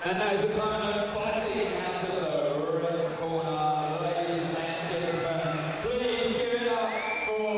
And now his opponent fighting out of the red corner, ladies and gentlemen, please give it up for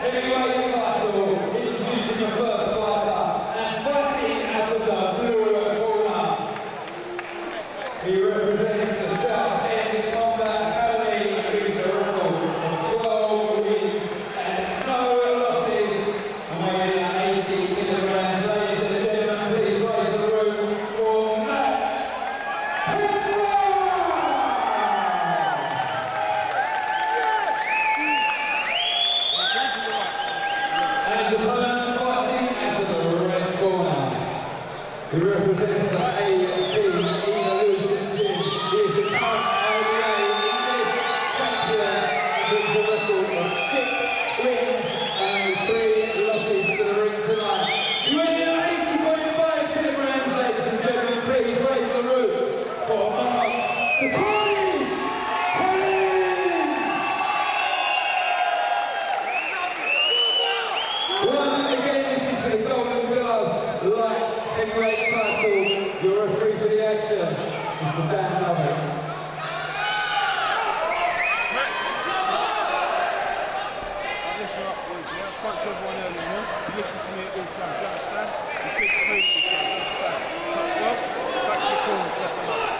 heavyweight title, introducing the first fighter and fighting out of the blue corner. He represents the South End Combat Academy, with a record of 12 wins and no losses, and weighing at 80 kilograms. Ladies and gentlemen, please raise the roof for Matt Pemhiwa! His opponent fighting out of the red corner. He represents the Evolution Gym. He is the current IBA English champion with a record of 6 wins and 3 losses to the ring tonight. He weighs in at 80.5 kilograms, ladies and gentlemen. Please raise the roof for Mark the Carnage Collins! Once again, this is for the Golden Gloves light heavyweight title. Your referee for the action, Mr. Dan Lovett. Listen up, boys. I spoke to everyone earlier on. You listen to me at all times, you understand? You keep the freedom of each other, you understand? Touch glove, back to your corners, best of luck.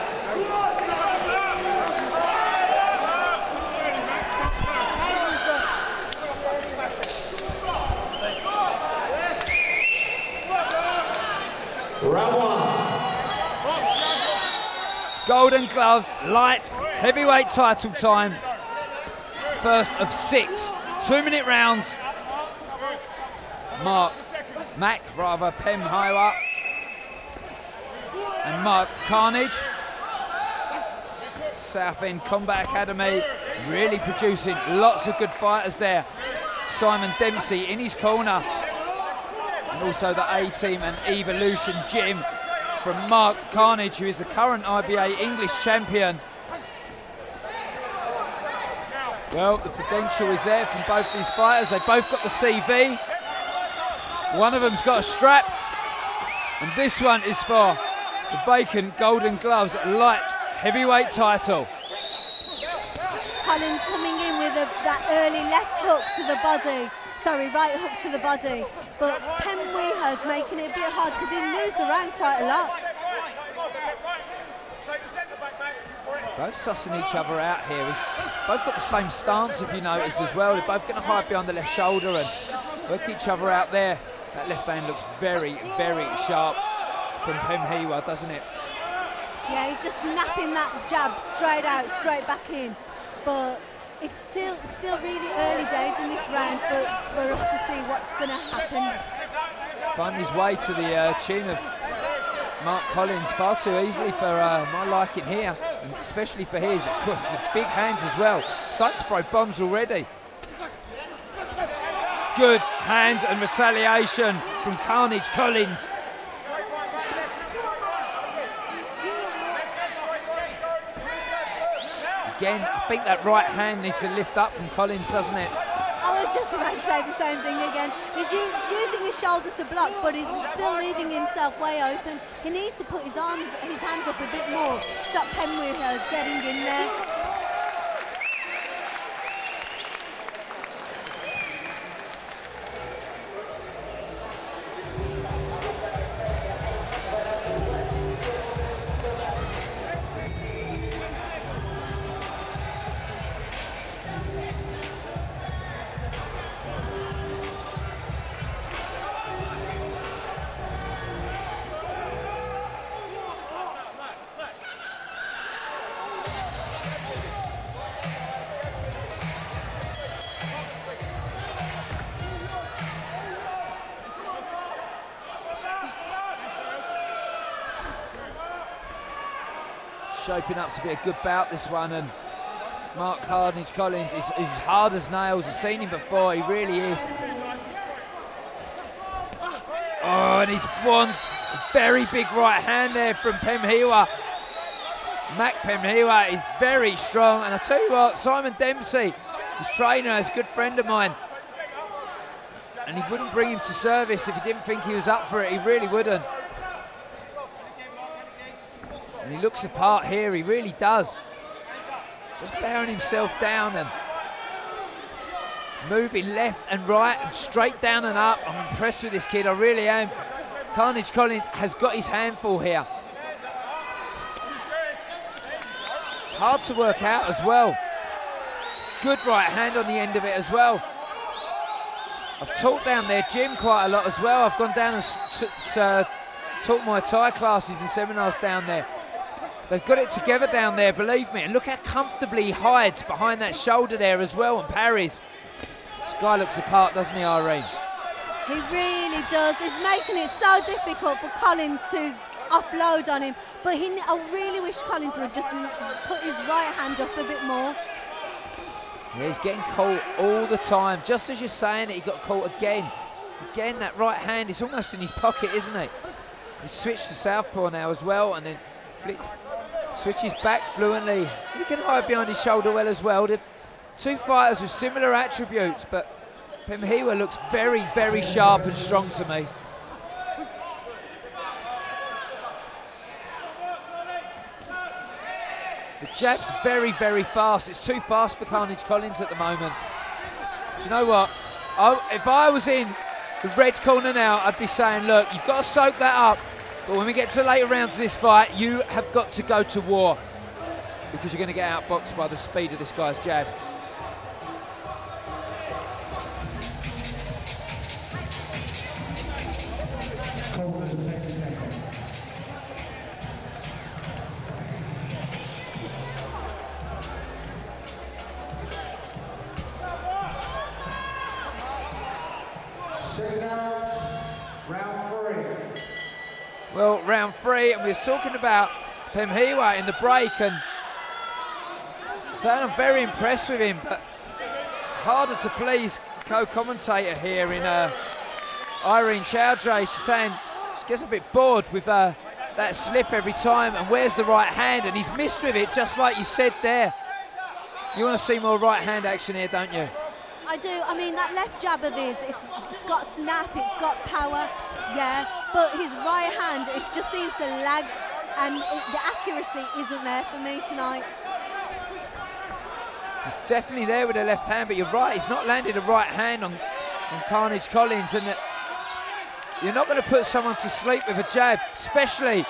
Round 1. Golden Gloves light heavyweight title time. First of 6 2-minute rounds. Mac Pemhiwa and Mark Carnage. Southend Combat Academy really producing lots of good fighters there. Simon Dempsey in his corner. And also the A-Team and Evolution Gym from Mark Carnage, who is the current IBA English champion. Well, the potential is there from both these fighters. They've both got the CV. One of them's got a strap. And this one is for the vacant Golden Gloves light heavyweight title. Collins coming in with that early left hook to the body. Sorry, right hook to the body. But Pemhiwa's making it a bit hard because he moves around quite a lot. Both sussing each other out here. Both got the same stance, if you notice as well. They're both going to hide behind the left shoulder and work each other out there. That left hand looks very, very sharp from Pemhiwa, doesn't it? Yeah, he's just snapping that jab straight out, straight back in. But it's still really early days in this round for us to see what's going to happen. Finding his way to the chin of Mark Collins far too easily for my liking here, and especially for his. Of course, the big hands as well. Starting to throw bombs already. Good hands and retaliation from Carnage Collins. Again, I think that right hand needs to lift up from Collins, doesn't it? I was just about to say the same thing again. He's using his shoulder to block, but he's still leaving himself way open. He needs to put his hands up a bit more. Stop Pemhiwa getting in there. shaping up to be a good bout, this one, and Mark Carnage Collins is hard as nails. I've seen him before, he really is. Oh, and he's won a very big right hand there from Pemhiwa. Mac Pemhiwa is very strong, and I tell you what, Simon Dempsey, his trainer, is a good friend of mine, and he wouldn't bring him to service if he didn't think he was up for it. He really wouldn't. And he looks the part here, he really does. Just bearing himself down and moving left and right and straight down and up. I'm impressed with this kid, I really am. Carnage Collins has got his handful here. It's hard to work out as well. Good right hand on the end of it as well. I've taught down their gym quite a lot as well. I've gone down and taught my Thai classes and seminars down there. They've got it together down there, believe me. And look how comfortably he hides behind that shoulder there as well and parries. This guy looks the part, doesn't he, Irene? He really does. He's making it so difficult for Collins to offload on him. But I really wish Collins would just put his right hand up a bit more. Yeah, he's getting caught all the time. Just as you're saying it, he got caught again. Again, that right hand is almost in his pocket, isn't it? He's switched to southpaw now as well, and then switches back fluently. He can hide behind his shoulder well as well. They're two fighters with similar attributes, but Pemhiwa looks very, very sharp and strong to me. The jab's very, very fast. It's too fast for Carnage Collins at the moment. Do you know what? If I was in the red corner now, I'd be saying, look, you've got to soak that up. But when we get to later rounds of this fight, you have got to go to war because you're going to get outboxed by the speed of this guy's jab. Well, round 3, and we were talking about Pemhiwa in the break, and saying I'm very impressed with him, but harder to please co-commentator here in Irene Chowdhury. She's saying she gets a bit bored with that slip every time, and where's the right hand, and he's missed with it, just like you said there. You want to see more right hand action here, don't you? I do. I mean, that left jab of his, it's got snap, it's got power, yeah, but his right hand, it just seems to lag, and the accuracy isn't there for me tonight. He's definitely there with the left hand, but you're right, he's not landed a right hand on Carnage Collins, and you're not going to put someone to sleep with a jab, especially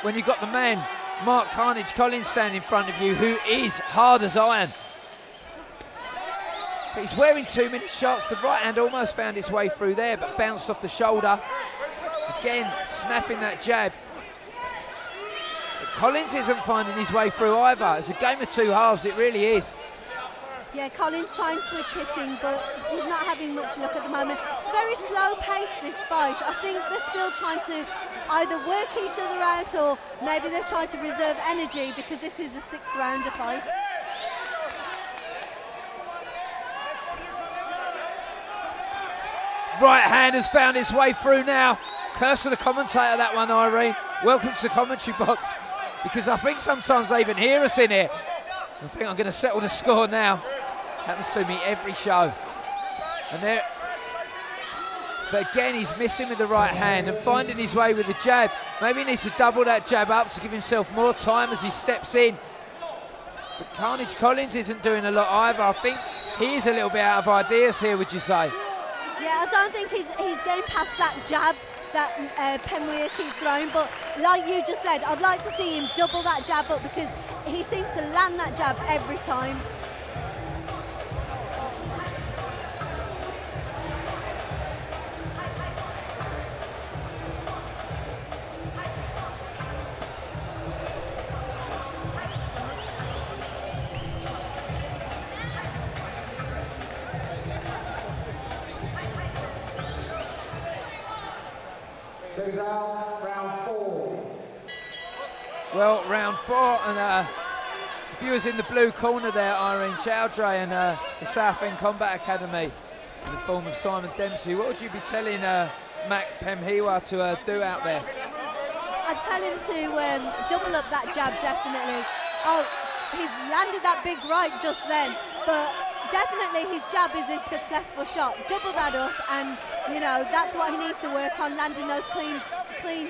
when you've got the man, Mark Carnage Collins, standing in front of you, who is hard as iron. But he's wearing too many shots. The right hand almost found its way through there, but bounced off the shoulder. Again, snapping that jab. But Collins isn't finding his way through either. It's a game of two halves, it really is. Yeah, Collins trying to switch hitting, but he's not having much luck at the moment. It's very slow pace, this fight. I think they're still trying to either work each other out, or maybe they're trying to reserve energy because it is a 6-rounder fight. Right hand has found its way through now. Curse of the commentator, that one, Irene. Welcome to the commentary box, because I think sometimes they even hear us in here. I think I'm going to settle the score now. Happens to me every show. And there, but again, he's missing with the right hand and finding his way with the jab. Maybe he needs to double that jab up to give himself more time as he steps in. But Carnage Collins isn't doing a lot either. I think he is a little bit out of ideas here, would you say? Yeah, I don't think he's getting past that jab that Pemhiwa keeps throwing, but like you just said, I'd like to see him double that jab up, because he seems to land that jab every time. Showdown, round 4. Well, round 4, and the viewers in the blue corner there, Irene Chowdhury and the Southend Combat Academy in the form of Simon Dempsey. What would you be telling Mac Pemhiwa to do out there? I'd tell him to double up that jab, definitely. Oh, he's landed that big right just then, but definitely his jab is a successful shot. Double that up, and you know that's what he needs to work on, landing those clean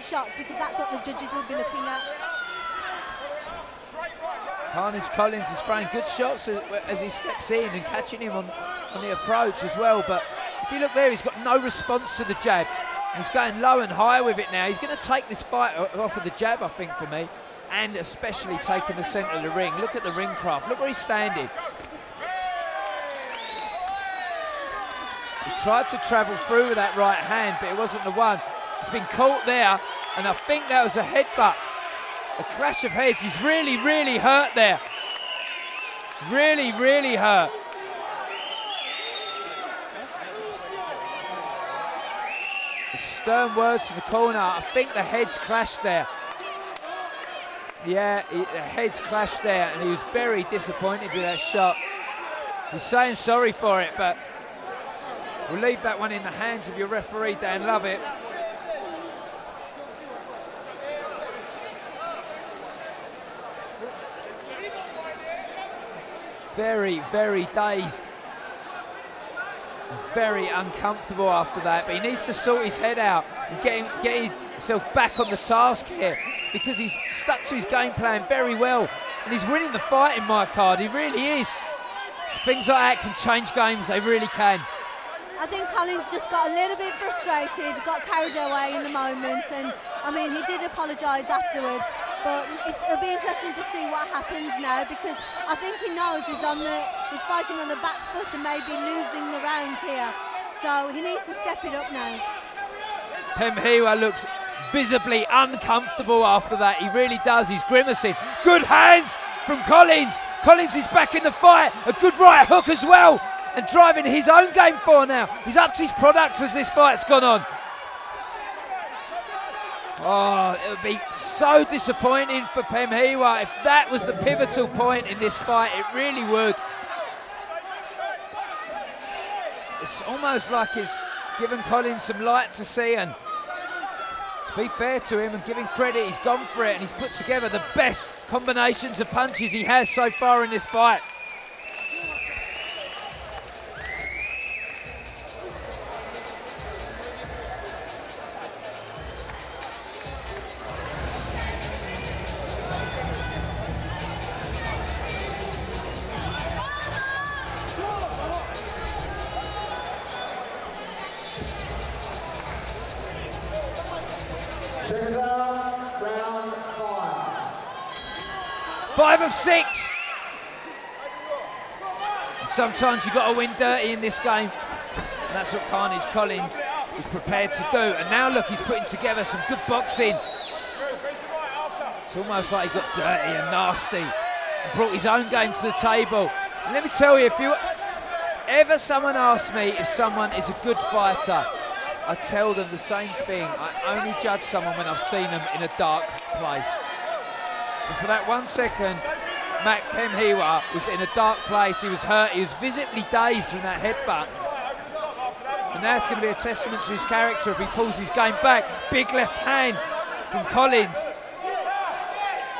shots, because that's what the judges will be looking at. Carnage Collins is throwing good shots as he steps in and catching him on the approach as well, but if you look there, he's got no response to the jab. He's going low and high with it now. He's going to take this fight off of the jab, I think, for me, and especially taking the centre of the ring. Look at the ring craft. Look where he's standing. He tried to travel through with that right hand, but it wasn't the one. He's been caught there, and I think that was a headbutt. A clash of heads. He's really, really hurt there. Really, really hurt. Stern words from the corner. I think the heads clashed there. Yeah, the heads clashed there, and he was very disappointed with that shot. He's saying sorry for it, but we'll leave that one in the hands of your referee, Dan Lovett. Very, very dazed. Very uncomfortable after that, but he needs to sort his head out and get himself back on the task here, because he's stuck to his game plan very well, and he's winning the fight in my card. He really is. Things like that can change games, they really can. I think Collins just got a little bit frustrated, got carried away in the moment, and I mean he did apologise afterwards, but it'll be interesting to see what happens now, because I think he knows he's fighting on the back foot and maybe losing the rounds here, so he needs to step it up now. Pemhiwa looks visibly uncomfortable after that. He really does. He's grimacing. Good hands from Collins. Collins is back in the fight. A good right hook as well, and driving his own game forward now. He's upped his product as this fight's gone on. Oh, it would be so disappointing for Pemhiwa if that was the pivotal point in this fight. It really would. It's almost like it's given Collins some light to see, and to be fair to him and give him credit, he's gone for it and he's put together the best combinations of punches he has so far in this fight. Showdown, round 5. 5 of 6. And sometimes you've got to win dirty in this game, and that's what Carnage Collins was prepared to do. And now look, he's putting together some good boxing. It's almost like he got dirty and nasty and brought his own game to the table. And let me tell you, if ever someone asks me if someone is a good fighter, I tell them the same thing. I only judge someone when I've seen them in a dark place. And for that 1 second, Mac Pemhiwa was in a dark place. He was hurt. He was visibly dazed from that headbutt. And that's going to be a testament to his character if he pulls his game back. Big left hand from Collins.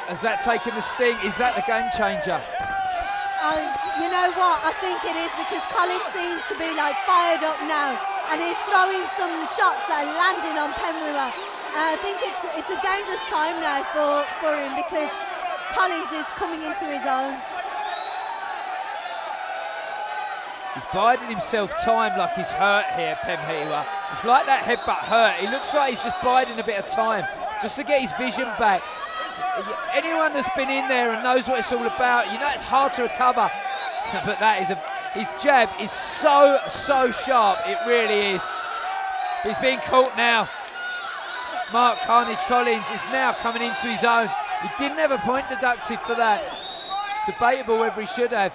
Has that taken the sting? Is that the game changer? You know what? I think it is, because Collins seems to be like fired up now, and he's throwing some shots that are landing on Pemhiwa. I think it's a dangerous time now for him, because Collins is coming into his own. He's biding himself time like he's hurt here, Pemhiwa. It's like that headbutt hurt. He looks like he's just biding a bit of time just to get his vision back. Anyone that's been in there and knows what it's all about, you know it's hard to recover. But that is his jab is so sharp, it really is. He's being caught now. Mark Carnage Collins is now coming into his own. He didn't have a point deducted for that. It's debatable whether he should have.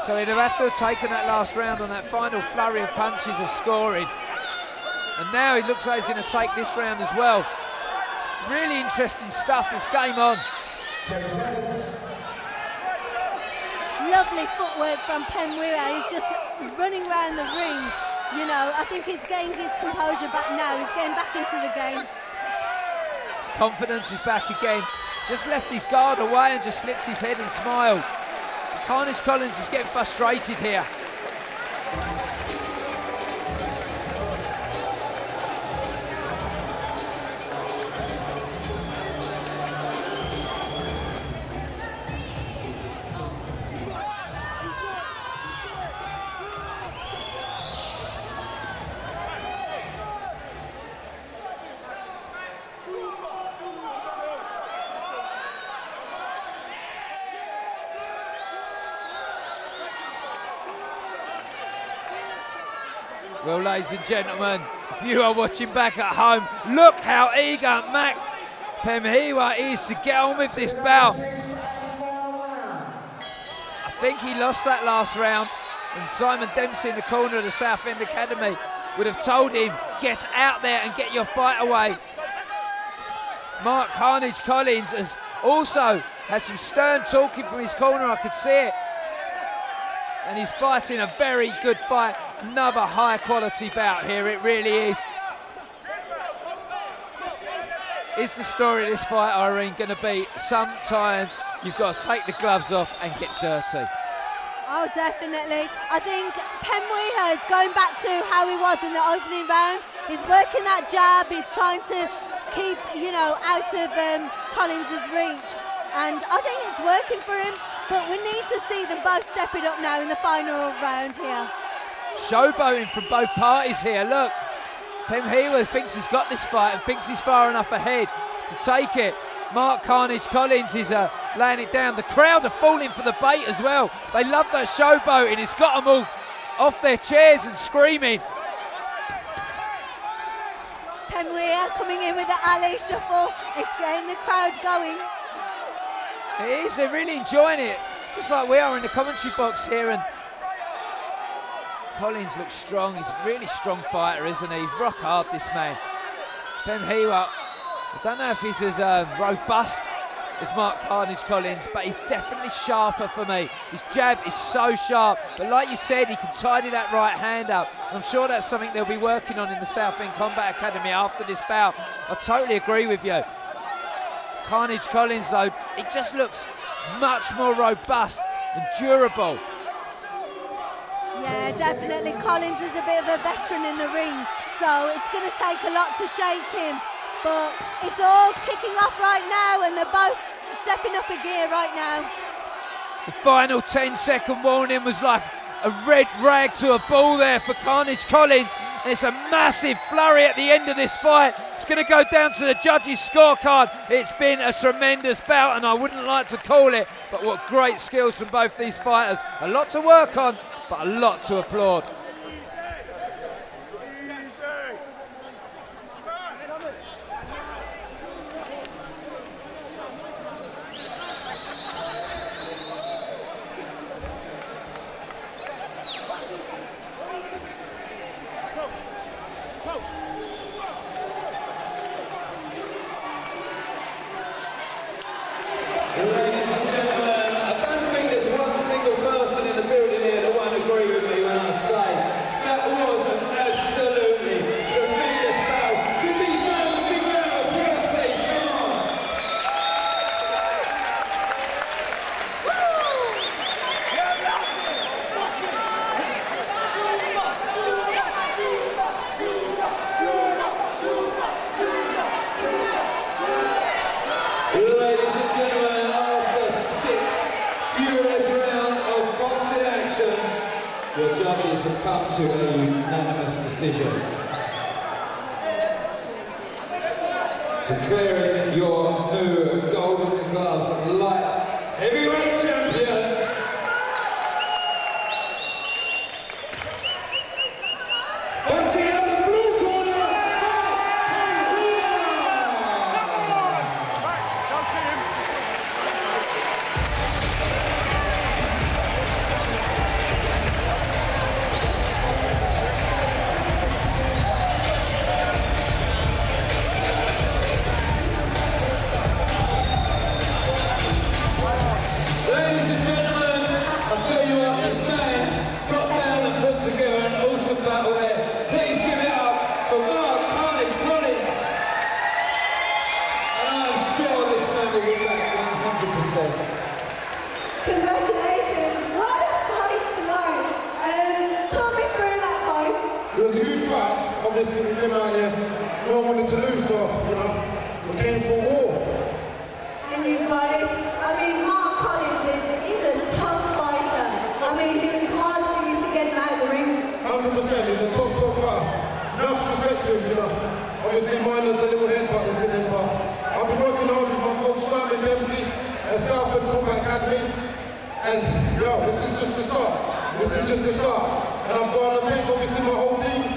So he'd have to have taken that last round on that final flurry of punches of scoring. And now he looks like he's going to take this round as well. Really interesting stuff, this game on. Lovely footwork from Pemhiwa. He's just running around the ring. You know, I think he's getting his composure back now. He's getting back into the game. His confidence is back again. Just left his guard away and just slipped his head and smiled. Carnage Collins is getting frustrated here. Well, ladies and gentlemen, if you are watching back at home, look how eager Mac Pemhiwa is to get on with this bout. I think he lost that last round, and Simon Dempsey in the corner of the Southend Academy would have told him, get out there and get your fight away. Mark Carnage Collins has also had some stern talking from his corner, I could see it. And he's fighting a very good fight. Another high quality bout here, it really is. Is the story of this fight, Irene, going to be sometimes you've got to take the gloves off and get dirty? Oh, definitely. I think Pemhiwa is going back to how he was in the opening round. He's working that jab, he's trying to keep, you know, out of Collins's reach. And I think it's working for him, but we need to see them both step it up now in the final round here. Showboating from both parties here, look. Pemhiwa thinks he's got this fight and thinks he's far enough ahead to take it. Mark Carnage Collins is laying it down. The crowd are falling for the bait as well. They love that showboating. It's got them all off their chairs and screaming. Pemhiwa coming in with the alley shuffle. It's getting the crowd going. It is, they're really enjoying it, just like we are in the commentary box here. And Collins looks strong. He's a really strong fighter, isn't he? He's rock hard, this man. Pemhiwa, I don't know if he's as robust as Mark Carnage Collins, but he's definitely sharper for me. His jab is so sharp, but like you said, he can tidy that right hand up. I'm sure that's something they'll be working on in the Southend Combat Academy after this bout. I totally agree with you. Carnage Collins, though, it just looks much more robust and durable. Yeah, definitely. Collins is a bit of a veteran in the ring, so it's going to take a lot to shake him. But it's all kicking off right now, and they're both stepping up a gear right now. The final 10-second warning was like a red rag to a bull there for Carnage Collins. And it's a massive flurry at the end of this fight. It's going to go down to the judges' scorecard. It's been a tremendous bout, and I wouldn't like to call it, but what great skills from both these fighters. A lot to work on, but a lot to applaud. Ladies and gentlemen, I don't think there's one single person in the building here that won't agree with me when I say that was an absolutely tremendous battle. Give these guys a big round of applause, please. Come on. Ladies and gentlemen, after 6 furious rounds of boxing action, your judges have come to a unanimous decision, declaring your new Golden Gloves light heavyweight champion, fighting out of the blue corner, Don't see him. fight, obviously we came out here, no one wanted to lose, so, you know, we came for war. And you got it. I mean, Mark Collins is a tough fighter. I mean, it was hard for you to get him out of the ring. 100%, he's a top fighter. Enough respect to him, you know. Obviously mine is the little headbutt that's in him, but I've been working hard with my coach Simon Dempsey at Southend Combat Academy. And yo, this is just the start. This is just the start. And I'm going to thank obviously my whole team.